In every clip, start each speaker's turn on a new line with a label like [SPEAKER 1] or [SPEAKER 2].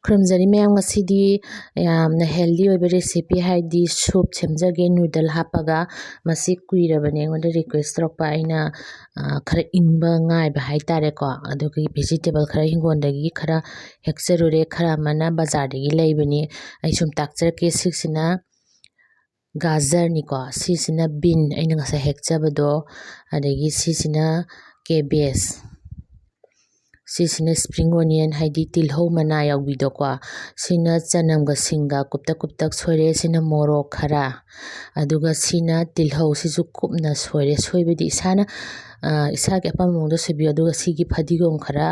[SPEAKER 1] ꯈꯨꯔꯨꯝꯖꯔꯤ ꯃꯌꯥꯝ ꯉꯁꯤꯗꯤ ꯌꯥꯝꯅ ꯍꯦꯜꯗꯤ ꯑꯣꯏꯕ ꯔꯦꯁꯤꯄꯤ ꯍꯥꯏꯗꯤ ꯁꯨꯞ ꯁꯦꯝꯖꯒꯦ ꯅꯨꯗꯜ ꯍꯥꯞꯄꯒ ꯃꯁꯤ ꯀꯨꯏꯔꯕꯅꯦ ꯑꯩꯉꯣꯟꯗ ꯔꯤꯀ꯭ꯋꯦꯁ ꯇꯧꯔꯛꯄ ꯑꯩꯅ ꯈꯔ ꯏꯪꯕ ꯉꯥꯏꯕ ꯍꯥꯏꯇꯥꯔꯦꯀꯣ ꯑꯗꯨꯒꯤ ꯚꯦꯖꯤꯇꯦꯕꯜ ꯈꯔ ꯍꯤꯡꯒꯣꯜꯗꯒꯤ ꯈꯔ ꯍꯦꯛꯆꯔꯨꯔꯦ ꯈꯔ ꯑꯃꯅ ꯕꯖꯥꯔꯗꯒꯤ ꯂꯩꯕꯅꯤ ꯑꯩ ꯁꯨꯝ ꯇꯥꯛꯆꯔꯛꯀꯦ ꯁꯤꯁꯤꯅ ꯒꯥꯖꯔꯅꯤꯀꯣ ꯁꯤꯁꯤꯅ ꯕꯤꯟ ꯑꯩꯅ ꯉꯁꯥꯏ ꯍꯦꯛꯆꯕꯗꯣ ꯑꯗꯒꯤ ꯁꯤꯁꯤꯅ ꯀꯦꯕꯦꯖ ꯁꯤꯁꯤꯅ ꯁꯄ꯭ꯔꯤꯡ ꯑꯣꯅꯤꯌꯟ ꯍꯥꯏꯗꯤ ꯇꯤꯜꯍꯧ ꯃꯅꯥ ꯌꯥꯎꯕꯤꯗꯣꯀꯣ ꯁꯤꯅ ꯆꯅꯝꯒ ꯁꯤꯡꯒ ꯀꯨꯞꯇꯛ ꯀꯨꯞꯇꯛ ꯁꯣꯏꯔꯦ ꯁꯤꯅ ꯃꯣꯔꯣꯛ ꯈꯔ ꯑꯗꯨꯒ ꯁꯤꯅ ꯇꯤꯜꯍꯧ ꯁꯤꯁꯨ ꯀꯨꯞꯅ ꯁꯣꯏꯔꯦ ꯁꯣꯏꯕꯗꯤ ꯏꯁꯥꯒꯤ ꯑꯄꯥꯝꯕ ꯃꯑꯣꯡꯗ ꯁꯣꯏꯕꯤꯌꯨ ꯑꯗꯨꯒ ꯁꯤꯒꯤ ꯐꯗꯤꯒꯣꯝ ꯈꯔ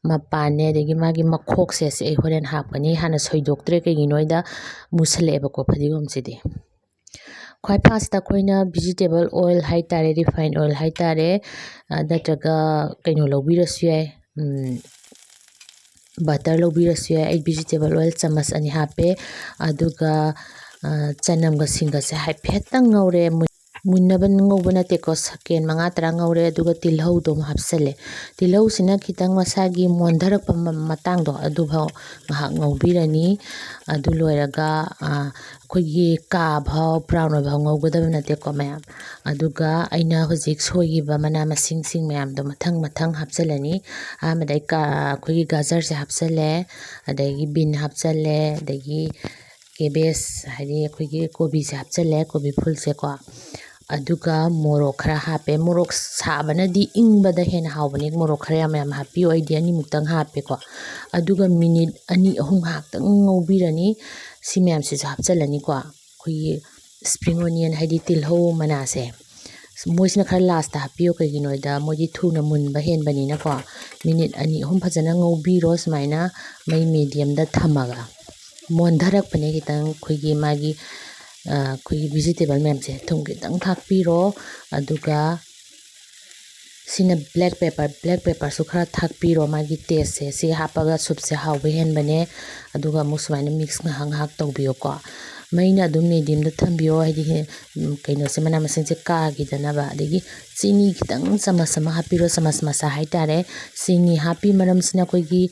[SPEAKER 1] ꯃꯄꯥꯟꯅꯦ ꯑꯗꯒꯤ ꯃꯥꯒꯤ ꯃꯈꯣꯛꯁꯦ ꯁꯤ ꯑꯩ ꯍꯣꯔꯦꯟ ꯍꯥꯞꯀꯅꯤ ꯍꯥꯟꯅ ꯁꯣꯏꯗꯣꯛꯇ꯭ꯔꯦ ꯀꯩꯒꯤꯅꯣꯗ ꯃꯨꯁꯜꯂꯛꯑꯦꯕꯀꯣ ꯐꯗꯤꯒꯣꯝꯁꯤꯗꯤ ꯈ꯭ꯋꯥꯏ ꯐꯥꯔꯁꯇ ꯑꯩꯈꯣꯏꯅ ꯚꯤꯖꯤꯇꯦꯕꯜ ꯑꯣꯏꯜ ꯍꯥꯏꯇꯥꯔꯦ ꯔꯤꯐꯥꯏꯟ ꯑꯣꯏꯜ ꯍꯥꯏꯇꯥꯔꯦ ꯅꯠꯇ꯭ꯔꯒ ꯀꯩꯅꯣ ꯂꯧꯕꯤꯔꯁꯨ ꯌꯥꯏ ꯕꯇꯔ ꯂꯧꯕꯤꯔꯁꯨ ꯌꯥꯏ ꯑꯩ ꯚꯤꯖꯤꯇꯦꯕꯜ ꯑꯣꯏꯜ ꯆꯥꯃꯁ 2 ꯍꯥꯞꯄꯦ ꯑꯗꯨꯒ ꯆꯅꯝꯒ ꯁꯤꯡꯒꯁꯦ ꯍꯥꯏꯐꯦꯠꯇꯪ ꯉꯧꯔꯦ ꯃꯨꯟꯅꯕ ꯉꯧꯕ ꯅꯠꯇꯦꯀꯣ ꯁꯦꯀꯦꯟ 5-10 ꯉꯧꯔꯦ ꯑꯗꯨꯒ ꯇꯤꯜꯍꯧꯗꯣ ꯑꯃꯨꯛ ꯍꯥꯞꯆꯜꯂꯦ ꯇꯤꯜꯍꯧꯁꯤꯅ ꯈꯤꯇꯪ ꯃꯁꯥꯒꯤ ꯃꯣꯟꯊꯔꯛꯄ ꯃꯇꯥꯡꯗꯣ ꯑꯗꯨꯐꯥꯎ ꯉꯥꯏꯍꯥꯛ ꯉꯧꯕꯤꯔꯅꯤ ꯑꯗꯨ ꯂꯣꯏꯔꯒ ꯑꯩꯈꯣꯏꯒꯤ ꯀꯥꯐꯥꯎ ꯕ꯭ꯔꯥꯎꯟ ꯑꯣꯏꯕꯐꯥꯎ ꯉꯧꯒꯗꯕ ꯅꯠꯇꯦꯀꯣ ꯃꯌꯥꯝ ꯑꯗꯨꯒ ꯑꯩꯅ ꯍꯧꯖꯤꯛ ꯁꯣꯏꯈꯤꯕ ꯃꯅꯥ ꯃꯁꯤꯡꯁꯤꯡ ꯃꯌꯥꯝꯗꯣ ꯃꯊꯪ ꯃꯊꯪ ꯍꯥꯞꯆꯜꯂꯅꯤ ꯑꯍꯥꯟꯕꯗ ꯑꯩꯈꯣꯏꯒꯤ ꯒꯥꯖꯔꯁꯦ ꯍꯥꯞꯆꯜꯂꯦ ꯑꯗꯒꯤ ꯕꯤꯟ ꯍꯥꯞꯆꯜꯂꯦ ꯑꯗꯒꯤ ꯀꯦꯕꯦꯖ ꯍꯥꯏꯗꯤ ꯑꯩꯈꯣꯏꯒꯤ ꯀꯣꯕꯤꯁꯦ ꯍꯥꯞꯆꯜꯂꯦ ꯀꯣꯕꯤ ꯐꯨꯜꯁꯦꯀꯣ ꯑꯗꯨꯒ ꯃꯣꯔꯣꯛ ꯈꯔ ꯍꯥꯞꯄꯦ ꯃꯣꯔꯣꯛ ꯁꯥꯕꯅꯗꯤ ꯏꯪꯕꯗ ꯍꯦꯟꯅ ꯍꯥꯎꯕꯅꯤ ꯃꯣꯔꯣꯛ ꯈꯔ ꯌꯥꯝ ꯍꯥꯞꯄꯤꯌꯨ ꯑꯩꯗꯤ 2 ꯍꯥꯞꯄꯦꯀꯣ ꯑꯗꯨꯒ ꯃꯤꯅꯤꯠ 2-3 ꯉꯥꯏꯍꯥꯛꯇꯪ ꯉꯧꯕꯤꯔꯅꯤ ꯁꯤ ꯃꯌꯥꯝꯁꯤꯁꯨ ꯍꯥꯞꯆꯜꯂꯅꯤꯀꯣ ꯑꯩꯈꯣꯏꯒꯤ ꯁꯄ꯭ꯔꯤꯡ ꯑꯣꯅꯤꯌꯟ ꯍꯥꯏꯗꯤ ꯇꯤꯜꯍꯧ ꯃꯅꯥꯁꯦ ꯃꯣꯏꯁꯤꯅ ꯈꯔ ꯂꯥꯁꯇ ꯍꯥꯞꯄꯤꯌꯨ ꯀꯩꯒꯤꯅꯣꯗ ꯃꯣꯏꯗꯤ ꯊꯨꯅ ꯃꯨꯟꯕ ꯍꯦꯟꯕꯅꯤꯅꯀꯣ ꯃꯤꯅꯤꯠ 2-3 ꯐꯖꯅ ꯉꯧꯕꯤꯔꯣ ꯁꯨꯃꯥꯏꯅ ꯃꯩ ꯃꯦꯗꯤꯌꯝꯗ ꯊꯝꯃꯒ ꯃꯣꯟꯊꯔꯛꯄꯅꯦ ꯈꯤꯇꯪ ꯑꯩꯈꯣꯏꯒꯤ ꯃꯥꯒꯤ ꯑꯩꯈꯣꯏꯒꯤ ꯚꯤꯖꯤꯇꯦꯕꯜ ꯃꯌꯥꯝꯁꯦ ꯊꯨꯝ ꯈꯤꯇꯪ ꯊꯥꯛꯄꯤꯔꯣ ꯑꯗꯨꯒ ꯁꯤꯅ ꯕ꯭ꯂꯦꯛ ꯄꯦꯄꯔꯁꯨ ꯈꯔ ꯊꯥꯛꯄꯤꯔꯣ ꯃꯥꯒꯤ ꯇꯦꯁꯁꯦ ꯁꯤ ꯍꯥꯞꯄꯒ ꯁꯨꯞꯁꯦ ꯍꯥꯎꯕ ꯍꯦꯟꯕꯅꯦ ꯑꯗꯨꯒ ꯑꯃꯨꯛ ꯁꯨꯃꯥꯏꯅ ꯃꯤꯛꯁ ꯉꯥꯏꯍꯥꯛ ꯇꯧꯕꯤꯌꯣꯀꯣ ꯃꯩꯅ ꯑꯗꯨꯝ ꯃꯦꯗꯤꯌꯝꯗ ꯊꯝꯕꯤꯌꯣ ꯍꯥꯏꯗꯤ ꯀꯩꯅꯣꯁꯦ ꯃꯅꯥ ꯃꯁꯤꯡꯁꯦ ꯀꯥꯈꯤꯗꯅꯕ ꯑꯗꯒꯤ ꯆꯤꯅꯤ ꯈꯤꯇꯪ ꯆꯥꯃꯁ 1 ꯍꯥꯞꯄꯤꯔꯣ ꯆꯥꯃꯁ ꯃꯆꯥ ꯍꯥꯏꯇꯥꯔꯦ ꯆꯤꯅꯤ ꯍꯥꯞꯄꯤ ꯃꯔꯝꯁꯤꯅ ꯑꯩꯈꯣꯏꯒꯤ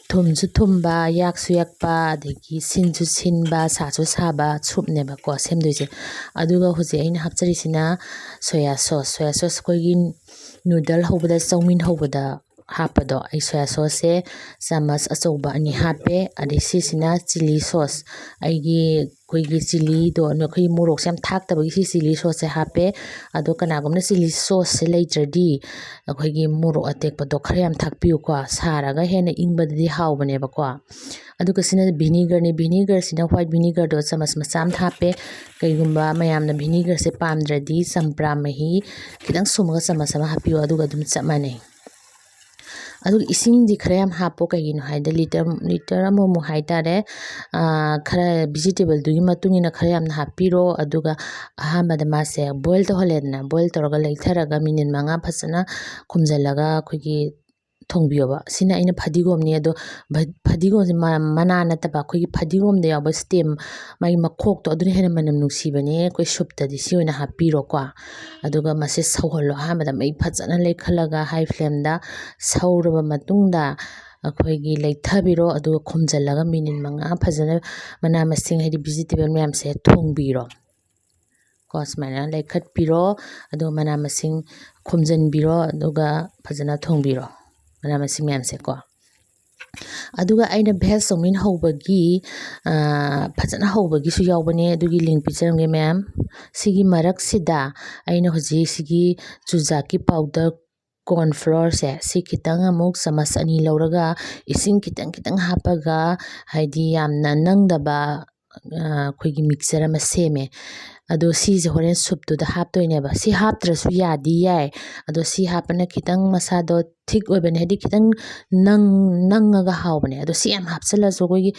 [SPEAKER 1] ꯊꯨꯝꯁꯨ ꯊꯨꯝꯕ ꯌꯥꯛꯁꯨ ꯌꯥꯛꯄ ꯑꯗꯒꯤ ꯁꯤꯟꯁꯨ ꯁꯤꯟꯕ ꯁꯥꯁꯨ ꯁꯥꯕ ꯁꯨꯞꯅꯦꯕꯀꯣ ꯁꯦꯝꯗꯣꯏꯁꯦ ꯑꯗꯨꯒ ꯍꯧꯖꯤꯛ ꯑꯩꯅ ꯍꯥꯞꯆꯔꯤꯁꯤꯅ ꯁꯣꯌꯥ ꯁꯣꯁ ꯑꯩꯈꯣꯏꯒꯤ ꯅꯨꯗꯜ ꯍꯧꯕꯗ ꯆꯧꯃꯤꯟ ꯍꯧꯕꯗ ꯍꯥꯞꯄꯗꯣ ꯑꯩ ꯁꯣꯌꯥ ꯁꯣꯁꯁꯦ ꯆꯥꯃꯁ ꯑꯆꯧꯕ 2 ꯍꯥꯞꯄꯦ ꯑꯗꯩ ꯁꯤꯁꯤꯅ ꯆꯤꯂꯤ ꯁꯣꯁ ꯑꯩꯈꯣꯏꯒꯤ ꯆꯤꯂꯤꯗꯣ ꯑꯩꯈꯣꯏꯒꯤ ꯃꯣꯔꯣꯛꯁꯦ ꯌꯥꯝ ꯊꯥꯛꯇꯕꯒꯤ ꯁꯤ ꯆꯤꯂꯤ ꯁꯣꯁꯁꯦ ꯍꯥꯞꯄꯦ ꯑꯗꯣ ꯀꯅꯥꯒꯨꯝꯕꯅ ꯆꯤꯂꯤ ꯁꯣꯁꯁꯦ ꯂꯩꯇ꯭ꯔꯗꯤ ꯑꯩꯈꯣꯏꯒꯤ ꯃꯣꯔꯣꯛ ꯑꯇꯦꯛꯄꯗꯣ ꯈꯔ ꯌꯥꯝ ꯊꯥꯛꯄꯤꯌꯨꯀꯣ ꯁꯥꯔꯒ ꯍꯦꯟꯅ ꯏꯪꯕꯗꯗꯤ ꯍꯥꯎꯕꯅꯦꯕꯀꯣ ꯑꯗꯨꯒ ꯁꯤꯅ ꯚꯤꯅꯤꯒꯔꯅꯤ ꯚꯤꯅꯤꯒꯔꯁꯤꯅ ꯋꯥꯏꯠ ꯚꯤꯅꯤꯒꯔꯗꯣ ꯆꯥꯃꯁ ꯃꯆꯥ ꯑꯃ ꯍꯥꯞꯄꯦ ꯀꯩꯒꯨꯝꯕ ꯃꯌꯥꯝꯅ ꯚꯤꯅꯤꯒꯔꯁꯦ ꯄꯥꯝꯗ꯭ꯔꯗꯤ ꯆꯝꯄ꯭ꯔꯥ ꯃꯍꯤ ꯈꯤꯇꯪ ꯁꯨꯝꯃꯒ ꯆꯥꯃꯁ ꯑꯃ ꯍꯥꯞꯄꯤꯌꯨ ꯑꯗꯨꯒ ꯑꯗꯨꯝ ꯆꯞ ꯃꯥꯟꯅꯩ ꯑꯗꯨꯒ ꯏꯁꯤꯡꯗꯤ ꯈꯔ ꯌꯥꯝ ꯍꯥꯞꯄꯣ ꯀꯩꯒꯤꯅꯣ ꯍꯥꯏꯗ ꯂꯤꯇꯔ ꯑꯃꯃꯨꯛ ꯍꯥꯏꯇꯥꯔꯦ ꯈꯔ ꯚꯤꯖꯤꯇꯦꯕꯜꯗꯨꯒꯤ ꯃꯇꯨꯡ ꯏꯟꯅ ꯈꯔ ꯌꯥꯝꯅ ꯍꯥꯞꯄꯤꯔꯣ ꯑꯗꯨꯒ ꯑꯍꯥꯟꯕꯗ ꯃꯥꯁꯦ ꯕꯣꯏꯜ ꯇꯧꯍꯜꯂꯦꯗꯅ ꯕꯣꯏꯜ ꯇꯧꯔꯒ ꯂꯩꯊꯔꯒ ꯃꯤꯅꯤꯠ 5 ꯐꯖꯅ ꯈꯨꯝꯖꯤꯜꯂꯒ ꯑꯩꯈꯣꯏꯒꯤ ꯊꯣꯡꯕꯤꯌꯣꯕ ꯁꯤꯅ ꯑꯩꯅ ꯐꯗꯤꯒꯣꯝꯅꯤ ꯑꯗꯣ ꯐꯗꯤꯒꯣꯝꯁꯦ ꯃꯅꯥ ꯅꯠꯇꯕ ꯑꯩꯈꯣꯏꯒꯤ ꯐꯗꯤꯒꯣꯝꯗ ꯌꯥꯎꯕ ꯁ꯭ꯇꯦꯝ ꯃꯥꯒꯤ ꯃꯈꯣꯛꯇꯣ ꯑꯗꯨꯅ ꯍꯦꯟꯅ ꯃꯅꯝ ꯅꯨꯡꯁꯤꯕꯅꯦ ꯑꯩꯈꯣꯏ ꯁꯨꯞꯇꯗꯤ ꯁꯤ ꯑꯣꯏꯅ ꯍꯥꯞꯄꯤꯔꯣꯀꯣ ꯑꯗꯨꯒ ꯃꯁꯤ ꯁꯧꯍꯜꯂꯣ ꯑꯍꯥꯟꯕꯗ ꯃꯩ ꯐꯖꯅ ꯂꯩꯈꯠꯂꯒ ꯍꯥꯏ ꯐ꯭ꯂꯦꯝꯗ ꯁꯧꯔꯕ ꯃꯇꯨꯡꯗ ꯑꯩꯈꯣꯏꯒꯤ ꯂꯩꯊꯕꯤꯔꯣ ꯑꯗꯨꯒ ꯈꯨꯝꯖꯤꯜꯂꯒ ꯃꯤꯅꯤꯠ 5 ꯐꯖꯅ ꯃꯅꯥ ꯃꯁꯤꯡ ꯍꯥꯏꯗꯤ ꯚꯤꯖꯤꯇꯦꯕꯜ ꯃꯌꯥꯝꯁꯦ ꯊꯣꯡꯕꯤꯔꯣ ꯀꯣ ꯁꯨꯃꯥꯏꯅ ꯂꯩꯈꯠꯄꯤꯔꯣ ꯑꯗꯨꯒ ꯃꯅꯥ ꯃꯁꯤꯡ ꯈꯨꯝꯖꯤꯟꯕꯤꯔꯣ ꯑꯗꯨꯒ ꯐꯖꯅ ꯊꯣꯡꯕꯤꯔꯣ ꯃꯅꯥ ꯃꯁꯤꯡ ꯃꯌꯥꯝꯁꯦ ꯀꯣ ꯑꯗꯨꯒ ꯑꯩꯅ ꯚꯦꯖ ꯆꯧꯃꯤꯟ ꯍꯧꯕꯒꯤ ꯐꯖꯅ ꯍꯧꯕꯒꯤꯁꯨ ꯌꯥꯎꯕꯅꯦ ꯑꯗꯨꯒꯤ ꯂꯤꯡꯛ ꯄꯤꯖꯔꯝꯒꯦ ꯃꯌꯥꯝ ꯁꯤꯒꯤ ꯃꯔꯛꯁꯤꯗ ꯑꯩꯅ ꯍꯧꯖꯤꯛ ꯁꯤꯒꯤ ꯆꯨꯖꯥꯛꯀꯤ ꯄꯥꯎꯗꯔ ꯀꯣꯔꯟ ꯐ꯭ꯂꯣꯔꯁꯦ ꯁꯤ ꯈꯤꯇꯪ ꯑꯃꯨꯛ ꯆꯥꯃꯁ 2 ꯂꯧꯔꯒ ꯏꯁꯤꯡ ꯈꯤꯇꯪ ꯍꯥꯞꯄꯒ ꯍꯥꯏꯗꯤ ꯌꯥꯝꯅ ꯅꯪꯗꯕ ꯑꯩꯈꯣꯏꯒꯤ ꯃꯤꯛꯆꯔ ꯑꯃ ꯁꯦꯝꯃꯦ ꯑꯗꯣ ꯁꯤꯁꯦ ꯍꯣꯔꯦꯟ ꯁꯨꯞꯇꯨꯗ ꯍꯥꯞꯇꯣꯏꯅꯦꯕ ꯁꯤ ꯍꯥꯞꯇ꯭ꯔꯁꯨ ꯌꯥꯗꯤ ꯌꯥꯏ ꯑꯗꯣ ꯁꯤ ꯍꯥꯞꯄꯅ ꯈꯤꯇꯪ ꯃꯁꯥꯗꯣ ꯊꯤꯛ ꯑꯣꯏꯕꯅꯦ ꯍꯥꯏꯗꯤ ꯈꯤꯇꯪ ꯅꯪꯉꯒ ꯍꯥꯎꯕꯅꯦ ꯑꯗꯣ ꯁꯤ ꯌꯥꯝ ꯍꯥꯞꯆꯤꯜꯂꯁꯨ ꯑꯩꯈꯣꯏꯒꯤ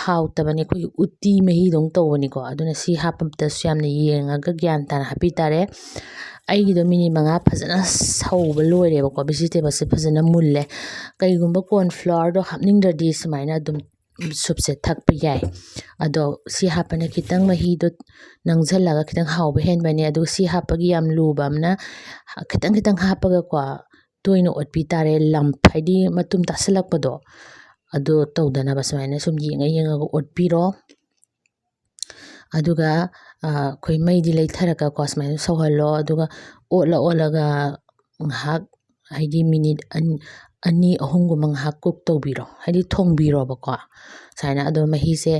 [SPEAKER 1] ꯍꯥꯎꯇꯕꯅꯦ ꯑꯩꯈꯣꯏꯒꯤ ꯎꯇꯤ ꯃꯍꯤꯗꯧ ꯇꯧꯕꯅꯤꯀꯣ ꯑꯗꯨꯅ ꯁꯤ ꯍꯥꯞꯄꯗꯁꯨ ꯌꯥꯝꯅ ꯌꯦꯡꯉꯒ ꯒ꯭ꯌꯥꯟ ꯇꯥꯅ ꯍꯥꯞꯄꯤ ꯇꯥꯔꯦ ꯑꯩꯒꯤꯗꯣ ꯃꯤꯅꯤꯠ 5 ꯐꯖꯅ ꯁꯧꯕ ꯂꯣꯏꯔꯦꯕꯀꯣ ꯚꯤꯖꯤꯇꯦꯕꯜꯁꯦ ꯐꯖꯅ ꯃꯨꯜꯂꯦ ꯀꯩꯒꯨꯝꯕ ꯀꯣꯔꯟ ꯐ꯭ꯂꯥꯋꯔꯗꯣ ꯍꯥꯞꯅꯤꯡꯗ꯭ꯔꯗꯤ ꯁꯨꯃꯥꯏꯅ ꯑꯗꯨꯝ ꯁꯨꯞꯁꯦ ꯊꯛꯄ ꯌꯥꯏ ꯑꯗꯣ ꯁꯤ ꯍꯥꯞꯄꯅ ꯈꯤꯇꯪ ꯃꯍꯤꯗꯣ ꯅꯪꯁꯤꯜꯂꯒ ꯈꯤꯇꯪ ꯍꯥꯎꯕ ꯍꯦꯟꯕꯅꯦ ꯑꯗꯨꯒ ꯁꯤ ꯍꯥꯞꯄꯒꯤ ꯌꯥꯝ ꯂꯨꯕ ꯑꯃꯅ ꯈꯤꯇꯪ ꯍꯥꯞꯄꯒꯀꯣ ꯇꯣꯏꯅ ꯑꯣꯠꯄꯤ ꯇꯥꯔꯦ ꯍꯥꯏꯗꯤ ꯃꯇꯨꯝ ꯇꯥꯁꯜꯂꯛꯄꯗꯣ ꯑꯗꯨ ꯇꯧꯗꯅꯕ ꯁꯨꯃꯥꯏꯅ ꯁꯨꯝ ꯌꯦꯡꯉꯒ ꯑꯣꯠꯄꯤꯔꯣ ꯑꯗꯨꯒ ꯑꯩꯈꯣꯏ ꯃꯩꯗꯤ ꯂꯩꯊꯔꯒꯀꯣ ꯁꯨꯃꯥꯏꯅ ꯁꯧꯍꯜꯂꯣ ꯑꯗꯨꯒ ꯑꯣꯠꯂꯒ ꯉꯥꯏꯍꯥꯛ ꯍꯥꯏꯗꯤ ꯃꯤꯅꯤꯠ 2-3 ꯉꯥꯏꯍꯥꯛ ꯀꯨꯛ ꯇꯧꯕꯤꯔꯣ ꯍꯥꯏꯗꯤ ꯊꯣꯡꯕꯤꯔꯣꯕꯀꯣ ꯁꯨꯃꯥꯏꯅ ꯑꯗꯣ ꯃꯍꯤꯁꯦ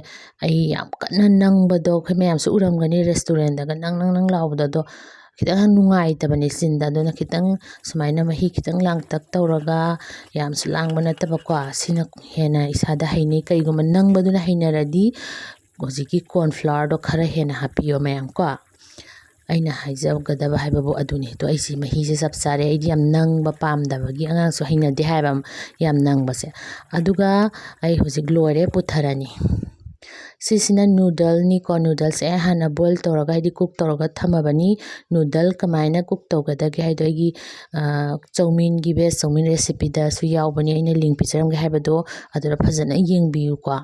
[SPEAKER 1] ꯑꯩ ꯌꯥꯝ ꯀꯟꯅ ꯅꯪꯕꯗꯣ ꯑꯩꯈꯣꯏ ꯃꯌꯥꯝꯁꯨ ꯎꯔꯝꯒꯅꯤ ꯔꯦꯁꯇꯨꯔꯦꯟꯗꯒ ꯅꯪ ꯂꯥꯎꯕꯗꯣ ꯑꯗꯣ ꯈꯤꯇꯪ ꯅꯨꯡꯉꯥꯏꯇꯕꯅꯦ ꯆꯤꯟꯗ ꯑꯗꯨꯅ ꯈꯤꯇꯪ ꯁꯨꯃꯥꯏꯅ ꯃꯍꯤ ꯈꯤꯇꯪ ꯂꯥꯡꯇꯛ ꯇꯧꯔꯒ ꯌꯥꯝꯁꯨ ꯂꯥꯡꯕ ꯅꯠꯇꯕꯀꯣ ꯁꯤꯅ ꯍꯦꯟꯅ ꯏꯁꯥꯗ ꯍꯩꯅꯩ ꯀꯩꯒꯨꯝꯕ ꯅꯪꯕꯗꯨꯅ ꯍꯩꯅꯔꯗꯤ ꯍꯧꯖꯤꯛꯀꯤ ꯀꯣꯔꯟ ꯐ꯭ꯂꯥꯋꯔꯗꯣ ꯈꯔ ꯍꯦꯟꯅ ꯍꯥꯞꯄꯤꯌꯣ ꯃꯌꯥꯝ ꯀꯣ ꯑꯩꯅ ꯍꯥꯏꯖꯒꯗꯕ ꯍꯥꯏꯕꯕꯨ ꯑꯗꯨꯅꯤ ꯑꯗꯣ ꯑꯩꯁꯤ ꯃꯍꯤꯁꯦ ꯆꯞ ꯆꯥꯔꯦ ꯑꯩꯗꯤ ꯌꯥꯝ ꯅꯪꯕ ꯄꯥꯝꯗꯕꯒꯤ ꯑꯉꯥꯡꯁꯨ ꯍꯩꯅꯗꯦ ꯍꯥꯏꯕ ꯌꯥꯝ ꯅꯪꯕꯁꯦ ꯑꯗꯨꯒ ꯑꯩ ꯍꯧꯖꯤꯛ ꯂꯣꯏꯔꯦ ꯄꯨꯊꯔꯅꯤ ꯁꯤꯁꯤꯅ ꯅꯨꯗꯜꯅꯤꯀꯣ ꯅꯨꯗꯜꯁꯦ ꯑꯩ ꯍꯥꯟꯅ ꯕꯣꯏꯜ ꯇꯧꯔꯒ ꯍꯥꯏꯗꯤ ꯀꯨꯛ ꯇꯧꯔꯒ ꯊꯝꯃꯕꯅꯤ ꯅꯨꯗꯜ ꯀꯃꯥꯏꯅ ꯀꯨꯛ ꯇꯧꯒꯗꯒꯦ ꯍꯥꯏꯗꯣ ꯑꯩꯒꯤ ꯆꯧꯃꯤꯟꯒꯤ ꯚꯦꯖ ꯆꯧꯃꯤꯟ ꯔꯦꯁꯤꯄꯤꯗꯁꯨ ꯌꯥꯎꯕꯅꯤ ꯑꯩꯅ ꯂꯤꯡꯛ ꯄꯤꯖꯔꯝꯒꯦ ꯍꯥꯏꯕꯗꯣ ꯑꯗꯨꯗ ꯐꯖꯅ ꯌꯦꯡꯕꯤꯌꯨꯀꯣ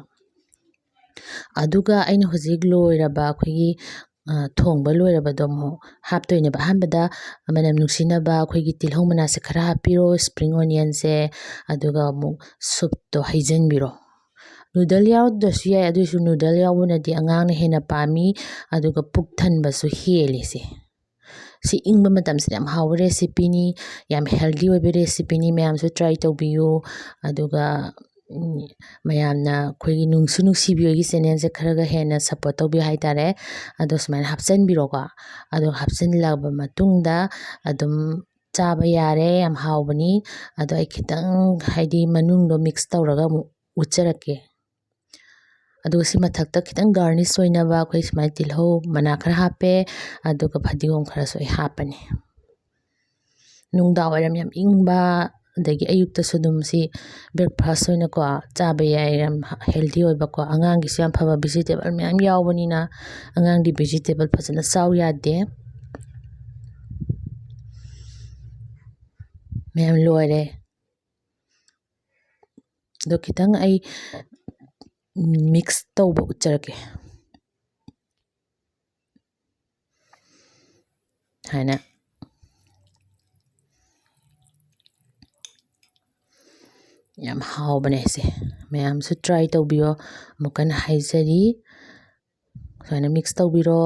[SPEAKER 1] ꯑꯗꯨꯒ ꯑꯩꯅ ꯍꯧꯖꯤꯛ ꯂꯣꯏꯔꯕ ꯑꯩꯈꯣꯏꯒꯤ ꯊꯣꯡꯕ ꯂꯣꯏꯔꯕꯗꯣ ꯑꯃꯨꯛ ꯍꯥꯞꯇꯣꯏꯅꯦꯕ ꯑꯍꯥꯟꯕꯗ ꯃꯅꯝ ꯅꯨꯡꯁꯤꯅꯕ ꯑꯩꯈꯣꯏꯒꯤ ꯇꯤꯜꯍꯧ ꯃꯅꯥꯁꯦ ꯈꯔ ꯍꯥꯞꯄꯤꯔꯣ ꯁꯄ꯭ꯔꯤꯡ ꯑꯣꯅꯤꯌꯟꯁꯦ ꯑꯗꯨꯒ ꯑꯃꯨꯛ ꯁꯨꯞꯇꯣ ꯍꯩꯖꯤꯟꯕꯤꯔꯣ ꯅꯨꯗꯜ ꯌꯥꯎꯗ꯭ꯔꯁꯨ ꯌꯥꯏ ꯑꯗꯨꯏꯁꯨ ꯅꯨꯗꯜ ꯌꯥꯎꯕꯅꯗꯤ ꯑꯉꯥꯡꯅ ꯍꯦꯟꯅ ꯄꯥꯝꯃꯤ ꯑꯗꯨꯒ ꯄꯨꯛ ꯊꯟꯕꯁꯨ ꯍꯦꯜꯂꯤꯁꯦ ꯁꯤ ꯏꯪꯕ ꯃꯇꯝꯁꯤꯗ ꯌꯥꯝ ꯍꯥꯎꯕ ꯔꯦꯁꯤꯄꯤꯅꯤ ꯌꯥꯝ ꯍꯦꯜꯗꯤ ꯑꯣꯏꯕ ꯔꯦꯁꯤꯄꯤꯅꯤ ꯃꯌꯥꯝꯁꯨ ꯇ꯭ꯔꯥꯏ ꯇꯧꯕꯤꯌꯨ ꯑꯗꯨꯒ ꯃꯌꯥꯝꯅ ꯑꯩꯈꯣꯏꯒꯤ ꯅꯨꯡꯁꯤꯕꯤ ꯑꯩꯒꯤ ꯆꯦꯅꯦꯜꯁꯦ ꯈꯔꯒ ꯍꯦꯟꯅ ꯁꯞꯄꯣꯔꯠ ꯇꯧꯕꯤꯌꯨ ꯍꯥꯏꯇꯥꯔꯦ ꯑꯗꯣ ꯁꯨꯃꯥꯏꯅ ꯍꯥꯞꯆꯤꯟꯕꯤꯔꯣꯀꯣ ꯑꯗꯣ ꯍꯥꯞꯆꯤꯜꯂꯕ ꯃꯇꯨꯡꯗ ꯑꯗꯨꯝ ꯆꯥꯕ ꯌꯥꯔꯦ ꯌꯥꯝ ꯍꯥꯎꯕꯅꯤ ꯑꯗꯣ ꯑꯩ ꯈꯤꯇꯪ ꯍꯥꯏꯗꯤ ꯃꯅꯨꯡꯗꯣ ꯃꯤꯛꯁ ꯇꯧꯔꯒ ꯑꯃꯨꯛ ꯎꯠꯆꯔꯛꯀꯦ ꯑꯗꯨꯒ ꯁꯤ ꯃꯊꯛꯇ ꯈꯤꯇꯪ ꯒꯥꯔꯅꯤꯁ ꯑꯣꯏꯅꯕ ꯑꯩꯈꯣꯏ ꯁꯨꯃꯥꯏꯅ ꯇꯤꯜꯍꯧ ꯃꯅꯥ ꯈꯔ ꯍꯥꯞꯄꯦ ꯑꯗꯨꯒ ꯐꯗꯤꯒꯣꯝ ꯈꯔꯁꯨ ꯑꯩ ꯍꯥꯞꯄꯅꯤ ꯅꯨꯡꯗꯥꯡ ꯋꯥꯏꯔꯝ ꯌꯥꯝ ꯏꯪꯕ ꯑꯗꯒꯤ ꯑꯌꯨꯛꯇꯁꯨ ꯑꯗꯨꯝ ꯁꯤ ꯕ꯭ꯔꯦꯛꯐꯥꯁ ꯑꯣꯏꯅꯀꯣ ꯆꯥꯕ ꯌꯥꯏ ꯌꯥꯝ ꯍꯦꯜꯗꯤ ꯑꯣꯏꯕꯀꯣ ꯑꯉꯥꯡꯒꯤꯁꯨ ꯌꯥꯝ ꯐꯕ ꯚꯤꯖꯤꯇꯦꯕꯜ ꯃꯌꯥꯝ ꯌꯥꯎꯕꯅꯤꯅ ꯑꯉꯥꯡꯗꯤ ꯚꯤꯖꯤꯇꯦꯕꯜ ꯐꯖꯅ ꯆꯥꯎ ꯌꯥꯗꯦ ꯃꯌꯥꯝ ꯂꯣꯏꯔꯦ ꯑꯗꯣ ꯈꯤꯇꯪ ꯑꯩ ꯃꯤꯛꯁ ꯇꯧꯕ ꯎꯠꯆꯔꯛꯀꯦ ꯍꯥꯏꯅ ꯌꯥꯝ ꯍꯥꯎꯕꯅꯦ ꯁꯦ ꯃꯌꯥꯝꯁꯨ ꯇ꯭ꯔꯥꯏ ꯇꯧꯕꯤꯌꯣ ꯑꯃꯨꯛ ꯍꯟꯅ ꯍꯥꯏꯖꯔꯤ ꯁꯨꯃꯥꯏꯅ ꯃꯤꯛꯁ ꯇꯧꯕꯤꯔꯣ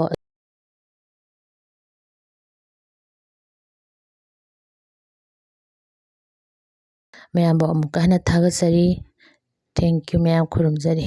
[SPEAKER 1] ꯃꯌꯥꯝꯕꯨ ꯑꯃꯨꯛꯀ ꯍꯟꯅ ꯊꯥꯒꯠꯆꯔꯤ꯫ ꯊꯦꯡꯛ ꯌꯨ ꯃꯌꯥꯝ ꯈꯨꯔꯨꯝꯖꯔꯤ꯫